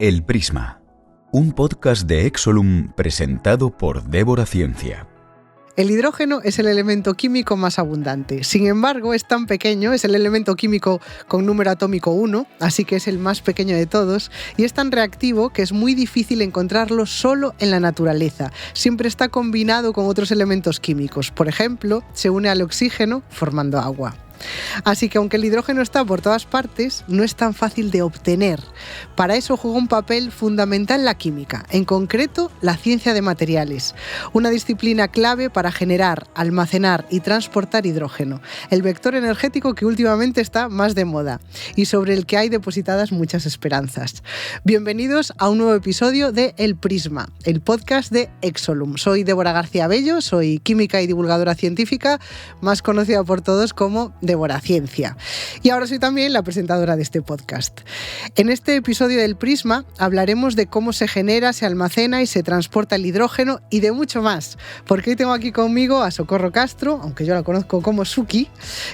El Prisma, un podcast de Exolum presentado por Débora Ciencia. El hidrógeno es el elemento químico más abundante. Sin embargo, es tan pequeño, es el elemento químico con número atómico 1, así que es el más pequeño de todos, y es tan reactivo que es muy difícil encontrarlo solo en la naturaleza. Siempre está combinado con otros elementos químicos. Por ejemplo, se une al oxígeno formando agua. Así que aunque el hidrógeno está por todas partes, no es tan fácil de obtener. Para eso juega un papel fundamental la química, en concreto la ciencia de materiales, una disciplina clave para generar, almacenar y transportar hidrógeno, el vector energético que últimamente está más de moda y sobre el que hay depositadas muchas esperanzas. Bienvenidos a un nuevo episodio de El Prisma, el podcast de Exolum. Soy Débora García Bello, soy química y divulgadora científica, más conocida por todos como Débora Ciencia. Y ahora soy también la presentadora de este podcast. En este episodio del Prisma hablaremos de cómo se genera, se almacena y se transporta el hidrógeno y de mucho más. Porque hoy tengo aquí conmigo a Socorro Castro, aunque yo la conozco como Suki,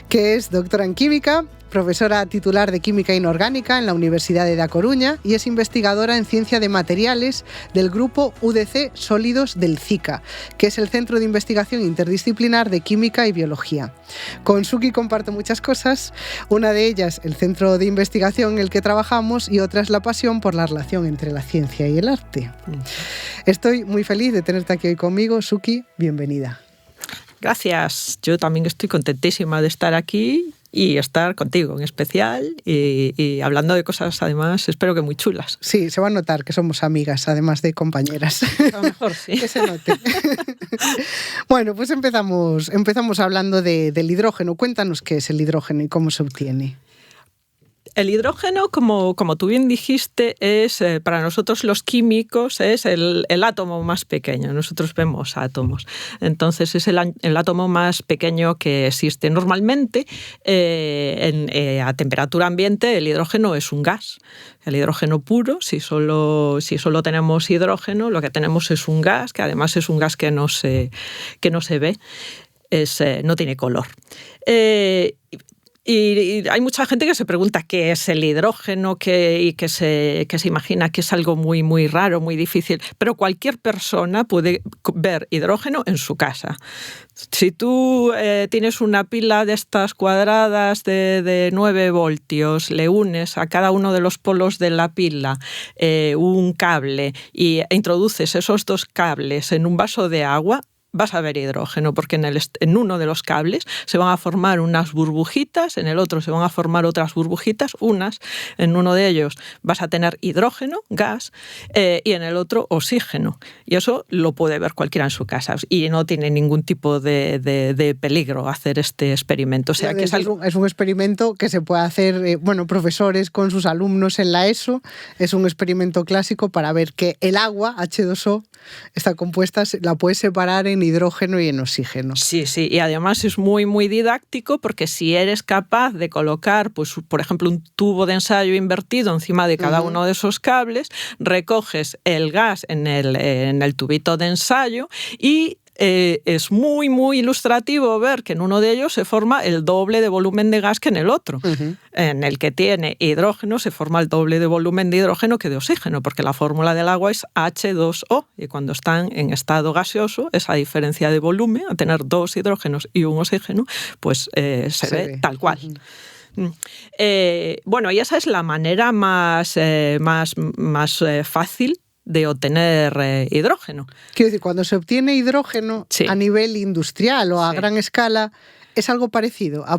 que es doctora en química, profesora titular de Química Inorgánica en la Universidad de A Coruña y es investigadora en Ciencia de Materiales del grupo UDC Sólidos del CICA, que es el Centro de Investigación Interdisciplinar de Química y Biología. Con Suki comparto muchas cosas, una de ellas el centro de investigación en el que trabajamos y otra es la pasión por la relación entre la ciencia y el arte. Estoy muy feliz de tenerte aquí hoy conmigo, Suki, bienvenida. Gracias, yo también estoy contentísima de estar aquí y estar contigo en especial y hablando de cosas además espero que muy chulas. Sí, se va a notar que somos amigas además de compañeras. A lo mejor sí. Que se note. Bueno, pues empezamos hablando del hidrógeno. Cuéntanos qué es el hidrógeno y cómo se obtiene. El hidrógeno, como tú bien dijiste, es para nosotros los químicos es el átomo más pequeño. Nosotros vemos átomos. Entonces es el átomo más pequeño que existe. Normalmente a temperatura ambiente el hidrógeno es un gas. El hidrógeno puro, si solo tenemos hidrógeno, lo que tenemos es un gas, que además es un gas que no se ve, no tiene color. Y hay mucha gente que se pregunta qué es el hidrógeno y que se imagina que es algo muy, muy raro, muy difícil. Pero cualquier persona puede ver hidrógeno en su casa. Si tú tienes una pila de estas cuadradas de 9 voltios, le unes a cada uno de los polos de la pila un cable e introduces esos dos cables en un vaso de agua, vas a ver hidrógeno, porque en uno de los cables se van a formar unas burbujitas, en el otro se van a formar otras burbujitas, en uno de ellos vas a tener hidrógeno, gas, y en el otro oxígeno. Y eso lo puede ver cualquiera en su casa y no tiene ningún tipo de peligro hacer este experimento. O sea, que es un experimento que se puede hacer, profesores con sus alumnos en la ESO, es un experimento clásico para ver que el agua, H2O, está compuesta, la puedes separar en hidrógeno y en oxígeno. Sí, y además es muy, muy didáctico porque si eres capaz de colocar, pues, por ejemplo, un tubo de ensayo invertido encima de cada uno de esos cables, recoges el gas en el tubito de ensayo y es muy, muy ilustrativo ver que en uno de ellos se forma el doble de volumen de gas que en el otro. En el que tiene hidrógeno se forma el doble de volumen de hidrógeno que de oxígeno, porque la fórmula del agua es H2O y cuando están en estado gaseoso, esa diferencia de volumen, a tener dos hidrógenos y un oxígeno, pues se ve tal cual. Y esa es la manera más fácil de obtener hidrógeno. Quiero decir, cuando se obtiene hidrógeno a nivel industrial o a gran escala, ¿es algo parecido a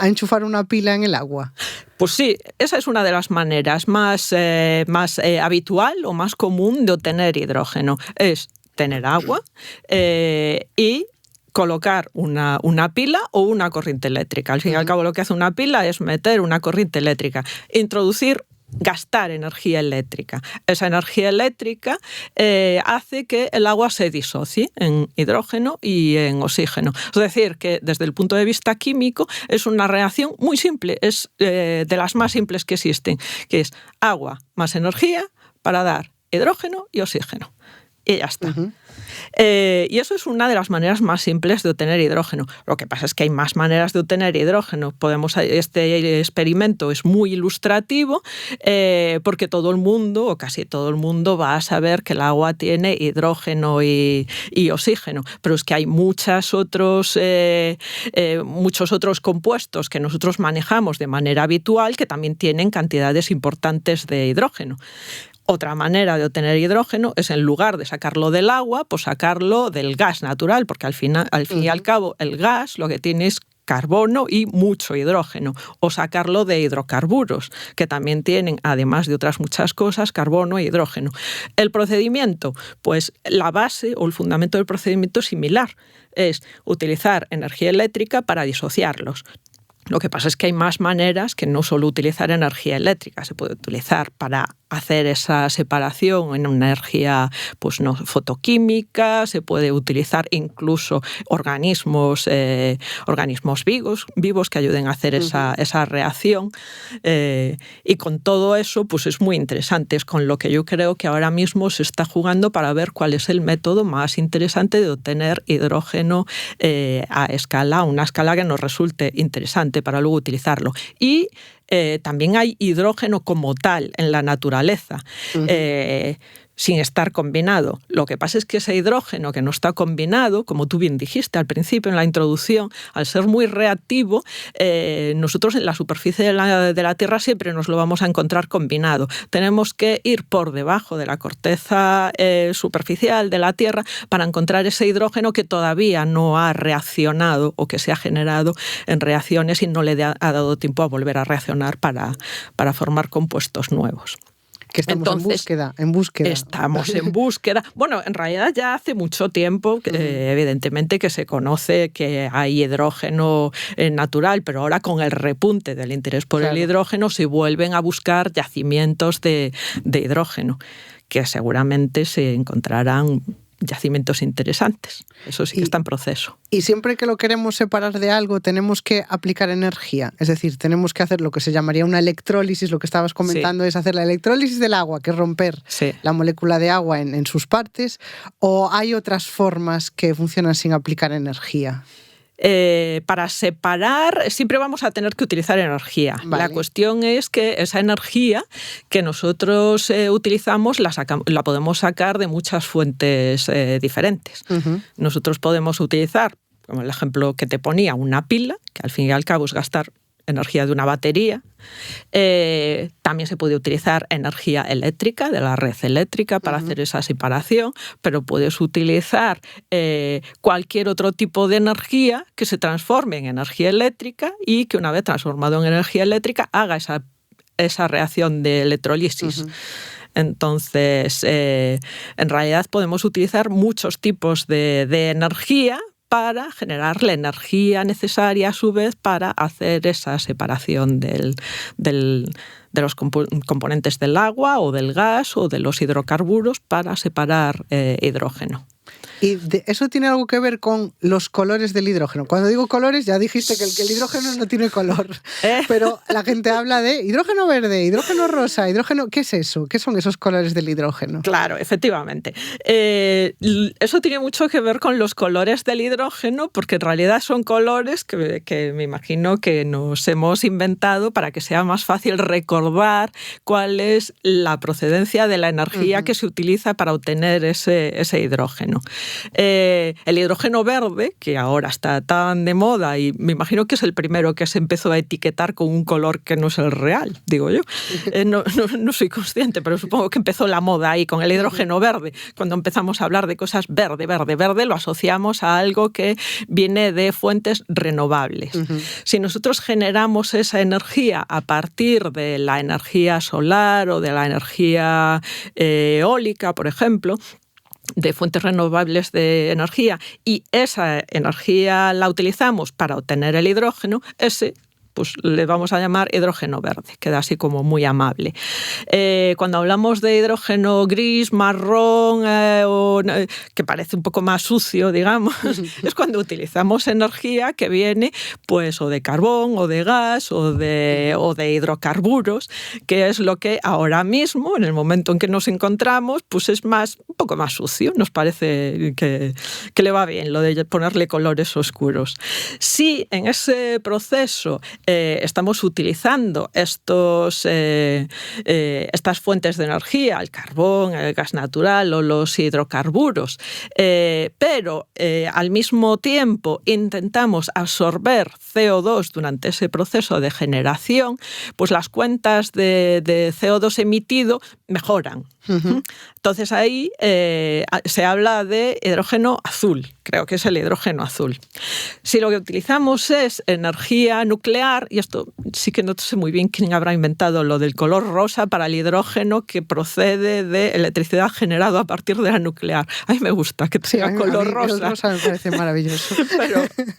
enchufar una pila en el agua? Pues sí, esa es una de las maneras más habitual o más común de obtener hidrógeno. Es tener agua y colocar una pila o una corriente eléctrica. Al fin y al cabo lo que hace una pila es meter una corriente eléctrica, gastar energía eléctrica. Esa energía eléctrica hace que el agua se disocie en hidrógeno y en oxígeno. Es decir, que desde el punto de vista químico es una reacción muy simple, es de las más simples que existen, que es agua más energía para dar hidrógeno y oxígeno. y ya está. Y eso es una de las maneras más simples de obtener hidrógeno. Lo que pasa es que hay más maneras de obtener hidrógeno. Este experimento es muy ilustrativo porque todo el mundo, o casi todo el mundo, va a saber que el agua tiene hidrógeno y oxígeno. Pero es que hay muchos otros compuestos que nosotros manejamos de manera habitual que también tienen cantidades importantes de hidrógeno. Otra manera de obtener hidrógeno es, en lugar de sacarlo del agua, pues sacarlo del gas natural, porque al fin y al cabo el gas lo que tiene es carbono y mucho hidrógeno, o sacarlo de hidrocarburos, que también tienen, además de otras muchas cosas, carbono e hidrógeno. El procedimiento, pues la base o el fundamento del procedimiento es similar, es utilizar energía eléctrica para disociarlos. Lo que pasa es que hay más maneras que no solo utilizar energía eléctrica. Se puede utilizar para hacer esa separación en una energía pues, no fotoquímica, se puede utilizar incluso organismos vivos que ayuden a hacer esa reacción. Y con todo eso pues es muy interesante. Es con lo que yo creo que ahora mismo se está jugando para ver cuál es el método más interesante de obtener hidrógeno a una escala que nos resulte interesante para luego utilizarlo. Y también hay hidrógeno como tal en la naturaleza, sin estar combinado. Lo que pasa es que ese hidrógeno que no está combinado, como tú bien dijiste al principio en la introducción, al ser muy reactivo, nosotros en la superficie de la Tierra siempre nos lo vamos a encontrar combinado. Tenemos que ir por debajo de la corteza superficial de la Tierra para encontrar ese hidrógeno que todavía no ha reaccionado o que se ha generado en reacciones y no le ha dado tiempo a volver a reaccionar para formar compuestos nuevos. Que estamos en búsqueda. Estamos en búsqueda. Bueno, en realidad ya hace mucho tiempo, evidentemente, que se conoce que hay hidrógeno natural, pero ahora con el repunte del interés por el hidrógeno se vuelven a buscar yacimientos de hidrógeno, que seguramente se encontrarán yacimientos interesantes. Eso sí que está en proceso. Y siempre que lo queremos separar de algo, tenemos que aplicar energía. Es decir, tenemos que hacer lo que se llamaría una electrólisis. Lo que estabas comentando es hacer la electrólisis del agua, que es romper la molécula de agua en sus partes. ¿O hay otras formas que funcionan sin aplicar energía? Para separar siempre vamos a tener que utilizar energía. Vale. La cuestión es que esa energía que nosotros utilizamos la podemos sacar de muchas fuentes diferentes. Nosotros podemos utilizar, como el ejemplo que te ponía, una pila, que al fin y al cabo es gastar energía de una batería. También se puede utilizar energía eléctrica de la red eléctrica para hacer esa separación, pero puedes utilizar cualquier otro tipo de energía que se transforme en energía eléctrica y que una vez transformado en energía eléctrica haga esa reacción de electrolisis. Entonces, en realidad podemos utilizar muchos tipos de energía para generar la energía necesaria a su vez para hacer esa separación de los componentes del agua o del gas o de los hidrocarburos para separar hidrógeno. ¿Y eso tiene algo que ver con los colores del hidrógeno? Cuando digo colores, ya dijiste que el hidrógeno no tiene color, pero la gente habla de hidrógeno verde, hidrógeno rosa, hidrógeno... ¿Qué es eso? ¿Qué son esos colores del hidrógeno? Claro, efectivamente. Eso tiene mucho que ver con los colores del hidrógeno, porque en realidad son colores que me imagino que nos hemos inventado para que sea más fácil recordar cuál es la procedencia de la energía que se utiliza para obtener ese hidrógeno. El hidrógeno verde, que ahora está tan de moda y me imagino que es el primero que se empezó a etiquetar con un color que no es el real, digo yo. No soy consciente, pero supongo que empezó la moda ahí con el hidrógeno verde. Cuando empezamos a hablar de cosas verde, lo asociamos a algo que viene de fuentes renovables. Si nosotros generamos esa energía a partir de la energía solar o de la energía eólica, por ejemplo, de fuentes renovables de energía, y esa energía la utilizamos para obtener el hidrógeno, ese pues le vamos a llamar hidrógeno verde, queda así como muy amable. Cuando hablamos de hidrógeno gris, marrón, que parece un poco más sucio, digamos, es cuando utilizamos energía que viene pues o de carbón o de gas o de hidrocarburos, que es lo que ahora mismo, en el momento en que nos encontramos, pues es un poco más sucio. Nos parece que le va bien lo de ponerle colores oscuros. Si en ese proceso estamos utilizando estas fuentes de energía, el carbón, el gas natural o los hidrocarburos, pero al mismo tiempo intentamos absorber CO2 durante ese proceso de generación, pues las cuentas de CO2 emitido mejoran. Entonces ahí se habla de hidrógeno azul, creo que es el hidrógeno azul. Si lo que utilizamos es energía nuclear, y esto sí que no sé muy bien quién habrá inventado lo del color rosa para el hidrógeno que procede de electricidad generada a partir de la nuclear. A mí me gusta que tenga color rosa. El rosa me parece maravilloso.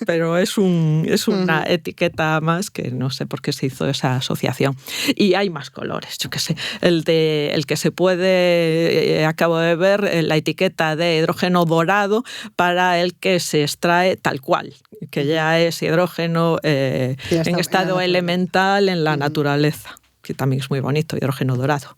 pero es una etiqueta más que no sé por qué se hizo esa asociación. Y hay más colores, yo qué sé. El que se puede, acabo de ver la etiqueta de hidrógeno dorado para el que se extrae tal cual, que ya es hidrógeno en estado elemental en la naturaleza, que también es muy bonito, hidrógeno dorado.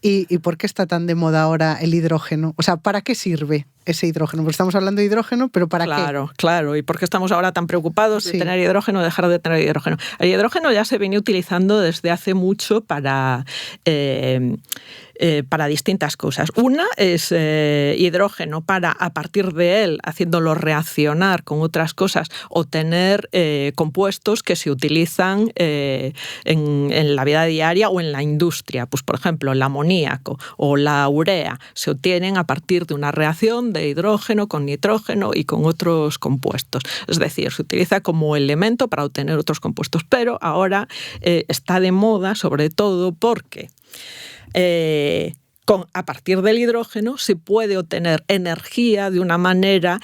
¿Y por qué está tan de moda ahora el hidrógeno? O sea, ¿para qué sirve ese hidrógeno? Porque estamos hablando de hidrógeno, pero ¿para qué? Claro. ¿Y por qué estamos ahora tan preocupados de tener hidrógeno o dejar de tener hidrógeno? El hidrógeno ya se viene utilizando desde hace mucho para distintas cosas. Una es hidrógeno para, a partir de él, haciéndolo reaccionar con otras cosas, obtener compuestos que se utilizan en la vida diaria o en la industria. Pues, por ejemplo, el amoníaco o la urea se obtienen a partir de una reacción de hidrógeno con nitrógeno y con otros compuestos. Es decir, se utiliza como elemento para obtener otros compuestos, pero ahora está de moda sobre todo porque a partir del hidrógeno se puede obtener energía de una manera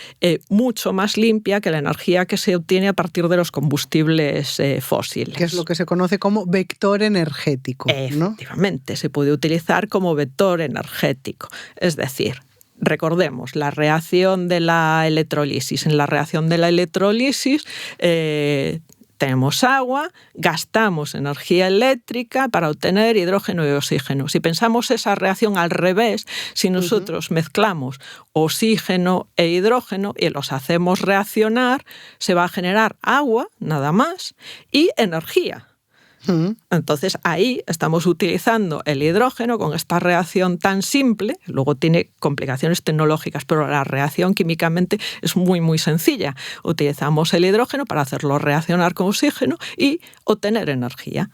mucho más limpia que la energía que se obtiene a partir de los combustibles fósiles. Que es lo que se conoce como vector energético, ¿no? Efectivamente, se puede utilizar como vector energético. Es decir, recordemos la reacción de la electrólisis. En la reacción de la electrólisis tenemos agua, gastamos energía eléctrica para obtener hidrógeno y oxígeno. Si pensamos esa reacción al revés, si nosotros mezclamos oxígeno e hidrógeno y los hacemos reaccionar, se va a generar agua, nada más, y energía. Entonces ahí estamos utilizando el hidrógeno con esta reacción tan simple, luego tiene complicaciones tecnológicas, pero la reacción químicamente es muy muy sencilla. Utilizamos el hidrógeno para hacerlo reaccionar con oxígeno y obtener energía.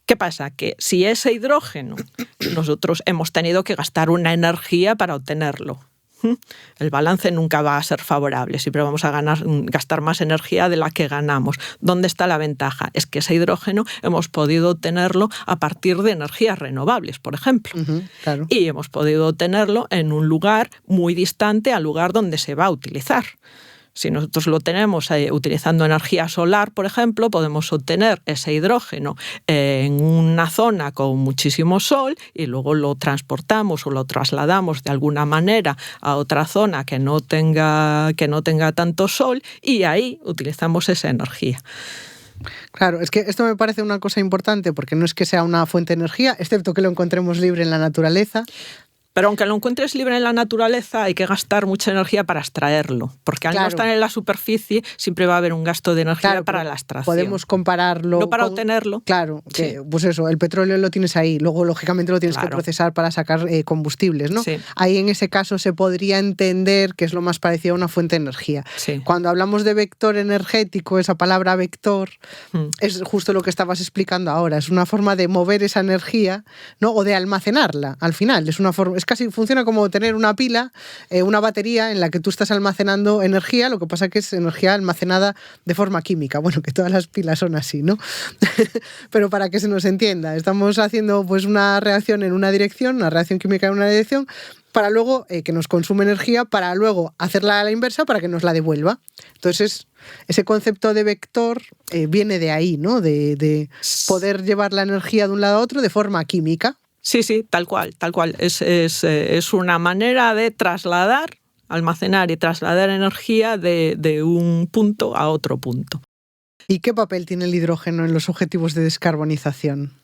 ¿Qué pasa? Que si ese hidrógeno nosotros hemos tenido que gastar una energía para obtenerlo, el balance nunca va a ser favorable, siempre vamos a gastar más energía de la que ganamos. ¿Dónde está la ventaja? Es que ese hidrógeno hemos podido obtenerlo a partir de energías renovables, por ejemplo. Claro. Y hemos podido obtenerlo en un lugar muy distante al lugar donde se va a utilizar. Si nosotros lo tenemos utilizando energía solar, por ejemplo, podemos obtener ese hidrógeno en una zona con muchísimo sol y luego lo transportamos o lo trasladamos de alguna manera a otra zona que no tenga tanto sol y ahí utilizamos esa energía. Claro, es que esto me parece una cosa importante porque no es que sea una fuente de energía, excepto que lo encontremos libre en la naturaleza. Pero aunque lo encuentres libre en la naturaleza, hay que gastar mucha energía para extraerlo, porque al no estar en la superficie siempre va a haber un gasto de energía para la extracción. Podemos compararlo. No para obtenerlo. Claro, que, pues eso, el petróleo lo tienes ahí, luego lógicamente lo tienes que procesar para sacar combustibles, ¿no? Sí. Ahí en ese caso se podría entender que es lo más parecido a una fuente de energía. Sí. Cuando hablamos de vector energético, esa palabra vector es justo lo que estabas explicando ahora, es una forma de mover esa energía, ¿no? O de almacenarla, al final, es Es casi funciona como tener una pila, una batería en la que tú estás almacenando energía, lo que pasa que es energía almacenada de forma química. Bueno, que todas las pilas son así, ¿no? Pero para que se nos entienda, estamos haciendo pues una reacción en una dirección, una reacción química en una dirección, para luego que nos consume energía, para luego hacerla a la inversa para que nos la devuelva. Entonces, ese concepto de vector viene de ahí, ¿no? De poder llevar la energía de un lado a otro de forma química. Sí, tal cual. Es una manera de trasladar, almacenar y trasladar energía de un punto a otro punto. ¿Y qué papel tiene el hidrógeno en los objetivos de descarbonización?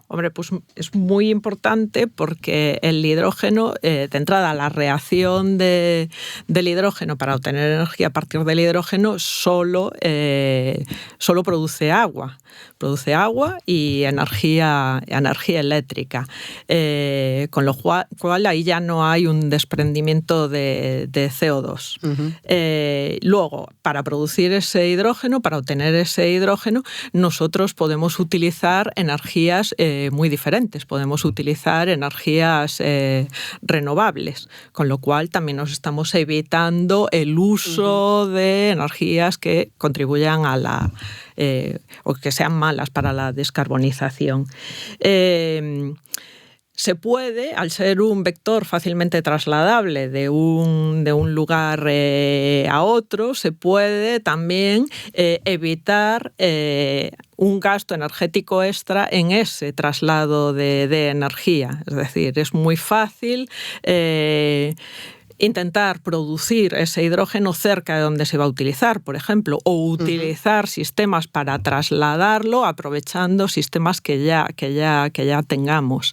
Hombre, pues es muy importante porque el hidrógeno, de entrada, la reacción del hidrógeno para obtener energía a partir del hidrógeno solo produce agua. Produce agua y energía eléctrica, con lo cual ahí ya no hay un desprendimiento de CO2. Uh-huh. Luego, para producir ese hidrógeno, para obtener ese hidrógeno, nosotros podemos utilizar energías muy diferentes. Podemos utilizar energías renovables, con lo cual también nos estamos evitando el uso de energías que contribuyan a la o que sean malas para la descarbonización. Se puede, al ser un vector fácilmente trasladable de un lugar a otro, se puede también evitar un gasto energético extra en ese traslado de energía. Es decir, es muy fácil intentar producir ese hidrógeno cerca de donde se va a utilizar, por ejemplo, o utilizar sistemas para trasladarlo aprovechando sistemas que ya tengamos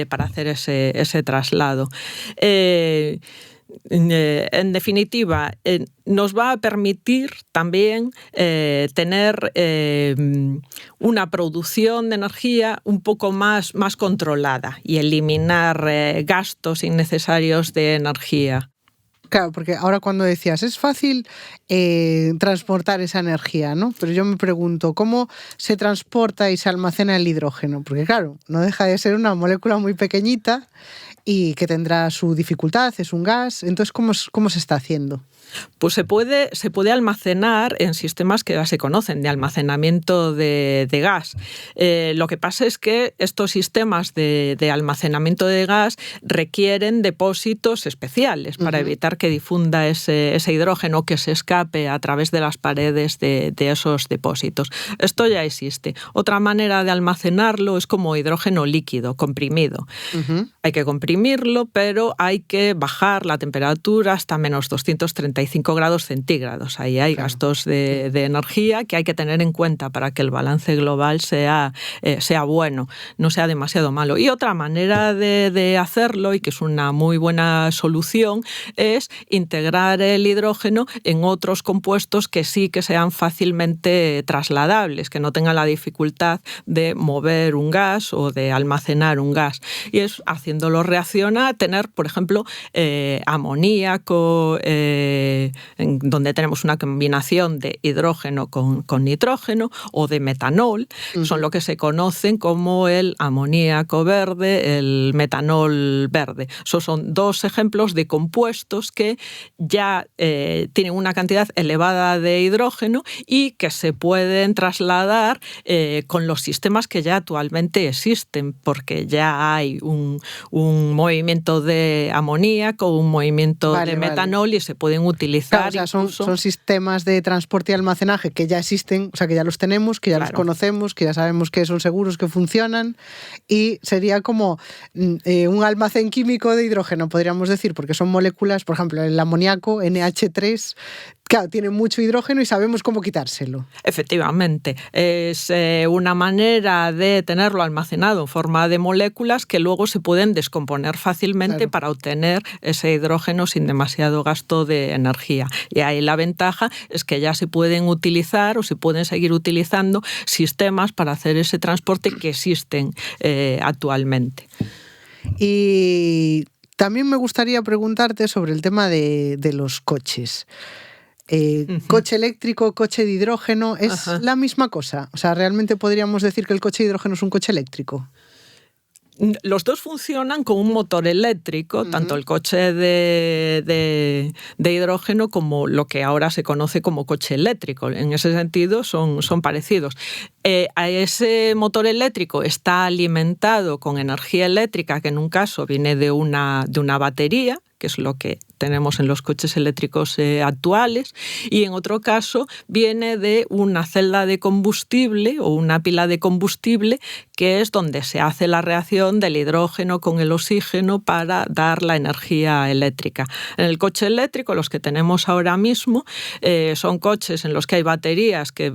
para hacer ese traslado. En definitiva, nos va a permitir también tener una producción de energía un poco más controlada y eliminar gastos innecesarios de energía. Claro, porque ahora cuando decías, es fácil transportar esa energía, ¿no? Pero yo me pregunto, ¿cómo se transporta y se almacena el hidrógeno? Porque claro, no deja de ser una molécula muy pequeñita y que tendrá su dificultad, es un gas. Entonces, ¿cómo se está haciendo? Pues se puede almacenar en sistemas que ya se conocen, de almacenamiento de gas. Lo que pasa es que estos sistemas de almacenamiento de gas requieren depósitos especiales para evitar que difunda ese hidrógeno, que se escape a través de las paredes de esos depósitos. Esto ya existe. Otra manera de almacenarlo es como hidrógeno líquido, comprimido. Hay que comprimirlo, pero hay que bajar la temperatura hasta menos 235 grados centígrados. Ahí hay gastos de energía que hay que tener en cuenta para que el balance global sea bueno, no sea demasiado malo. Y otra manera de hacerlo, y que es una muy buena solución, es integrar el hidrógeno en otros compuestos que sí que sean fácilmente trasladables, que no tengan la dificultad de mover un gas o de almacenar un gas. Y es haciéndolo reacciona a tener, por ejemplo, amoníaco, donde tenemos una combinación de hidrógeno con nitrógeno, o de metanol, son lo que se conocen como el amoníaco verde, el metanol verde. Esos son dos ejemplos de compuestos que ya tienen una cantidad elevada de hidrógeno y que se pueden trasladar con los sistemas que ya actualmente existen, porque ya hay un movimiento de amoníaco, un movimiento de metanol, y se pueden utilizar. Claro, o sea, son sistemas de transporte y almacenaje que ya existen, o sea, que ya los tenemos, que ya los conocemos, que ya sabemos que son seguros, que funcionan, y sería como un almacén químico de hidrógeno, podríamos decir, porque son moléculas, por ejemplo, el amoníaco, NH3, claro, tiene mucho hidrógeno y sabemos cómo quitárselo. Efectivamente, es una manera de tenerlo almacenado en forma de moléculas que luego se pueden descomponer fácilmente para obtener ese hidrógeno sin demasiado gasto de energía. Y ahí la ventaja es que ya se pueden utilizar o se pueden seguir utilizando sistemas para hacer ese transporte que existen actualmente. Y también me gustaría preguntarte sobre el tema de los coches. Coche eléctrico, coche de hidrógeno, ¿es la misma cosa? O sea, ¿realmente podríamos decir que el coche de hidrógeno es un coche eléctrico? Los dos funcionan con un motor eléctrico, tanto el coche de hidrógeno como lo que ahora se conoce como coche eléctrico. En ese sentido son parecidos. A ese motor eléctrico está alimentado con energía eléctrica, que en un caso viene de una batería, que es lo que tenemos en los coches eléctricos actuales, y en otro caso viene de una celda de combustible o una pila de combustible, que es donde se hace la reacción del hidrógeno con el oxígeno para dar la energía eléctrica. En el coche eléctrico, los que tenemos ahora mismo, son coches en los que hay baterías que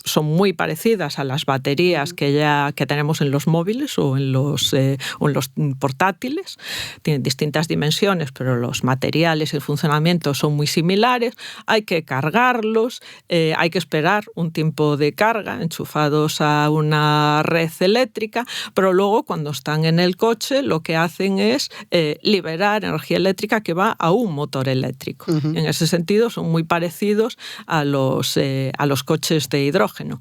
son muy parecidas a las baterías que tenemos en los móviles o en los portátiles. Tienen distintas dimensiones, pero los materiales y el funcionamiento son muy similares. Hay que cargarlos, hay que esperar un tiempo de carga enchufados a una red eléctrica, pero luego cuando están en el coche lo que hacen es liberar energía eléctrica que va a un motor eléctrico. En ese sentido son muy parecidos a los coches de hidrógeno.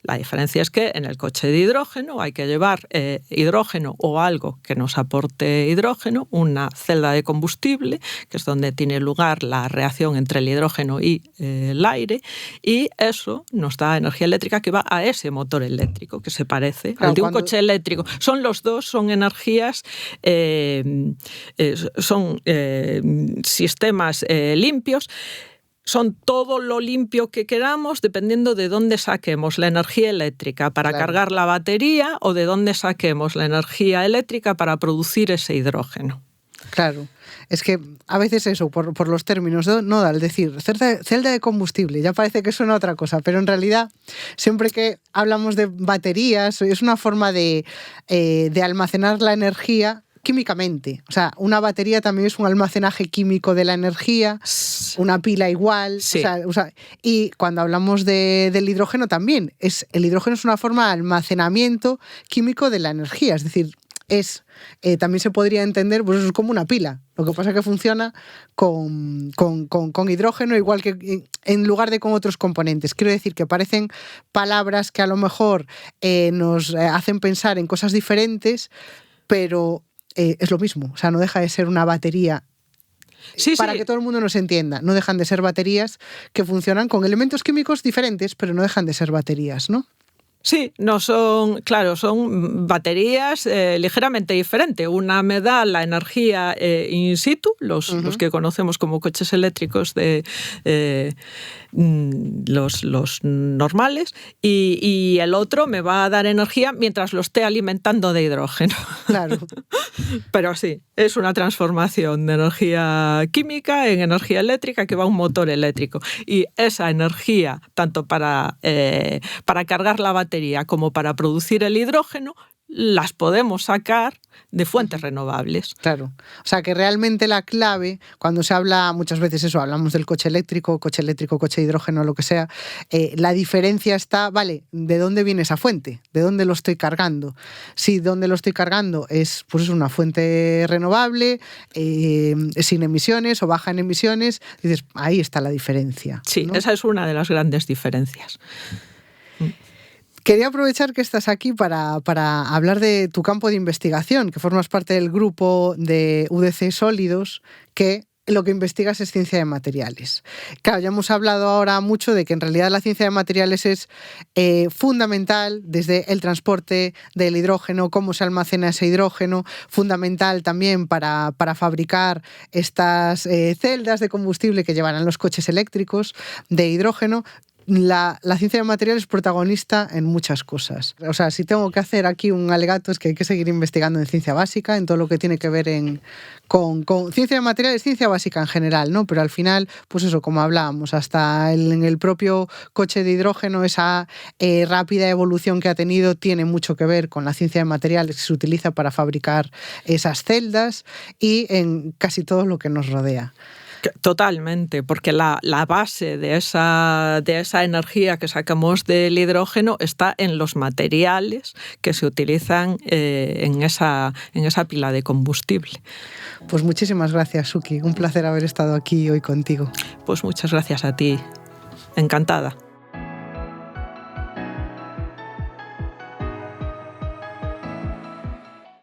La diferencia es que en el coche de hidrógeno hay que llevar hidrógeno o algo que nos aporte hidrógeno, una celda de combustible, que es donde tiene lugar la reacción entre el hidrógeno y el aire, y eso nos da energía eléctrica que va a ese motor eléctrico, que se parece al de un coche eléctrico. Son energías, son sistemas limpios. Son todo lo limpio que queramos dependiendo de dónde saquemos la energía eléctrica para cargar la batería o de dónde saquemos la energía eléctrica para producir ese hidrógeno. Claro, es que a veces eso, por los términos, no, al decir celda de combustible, ya parece que suena otra cosa, pero en realidad siempre que hablamos de baterías es una forma de almacenar la energía químicamente. O sea, una batería también es un almacenaje químico de la energía, una pila igual. Sí. O sea, y cuando hablamos del hidrógeno también, el hidrógeno es una forma de almacenamiento químico de la energía, es decir, también se podría entender, pues eso es como una pila. Lo que pasa es que funciona con hidrógeno, igual que en lugar de con otros componentes. Quiero decir que parecen palabras que a lo mejor nos hacen pensar en cosas diferentes, pero es lo mismo. O sea, no deja de ser una batería. Para que todo el mundo nos entienda, no dejan de ser baterías que funcionan con elementos químicos diferentes, pero no dejan de ser baterías, ¿no? Sí, no son, claro, son baterías ligeramente diferentes. Una me da la energía in situ, los que conocemos como coches eléctricos los normales, y el otro me va a dar energía mientras lo esté alimentando de hidrógeno. Claro. Pero sí, es una transformación de energía química en energía eléctrica que va a un motor eléctrico. Y esa energía, tanto para cargar la batería como para producir el hidrógeno, las podemos sacar de fuentes renovables. Claro. O sea, que realmente la clave, cuando se habla muchas veces eso, hablamos del coche eléctrico, coche de hidrógeno, lo que sea, la diferencia está, vale, ¿de dónde viene esa fuente? ¿De dónde lo estoy cargando? Si dónde lo estoy cargando es una fuente renovable, sin emisiones o baja en emisiones, dices, ahí está la diferencia. Sí, ¿no? Esa es una de las grandes diferencias. Quería aprovechar que estás aquí para hablar de tu campo de investigación, que formas parte del grupo de UDC Sólidos, que lo que investigas es ciencia de materiales. Claro, ya hemos hablado ahora mucho de que en realidad la ciencia de materiales es fundamental desde el transporte del hidrógeno, cómo se almacena ese hidrógeno, fundamental también para fabricar estas celdas de combustible que llevarán los coches eléctricos de hidrógeno. La ciencia de materiales es protagonista en muchas cosas. O sea, si tengo que hacer aquí un alegato es que hay que seguir investigando en ciencia básica, en todo lo que tiene que ver con ciencia de materiales, ciencia básica en general, ¿no? Pero al final, pues eso, como hablábamos, hasta en el propio coche de hidrógeno, esa rápida evolución que ha tenido tiene mucho que ver con la ciencia de materiales que se utiliza para fabricar esas celdas y en casi todo lo que nos rodea. Totalmente, porque la base de esa energía que sacamos del hidrógeno está en los materiales que se utilizan en esa pila de combustible. Pues muchísimas gracias, Suki. Un placer haber estado aquí hoy contigo. Pues muchas gracias a ti. Encantada.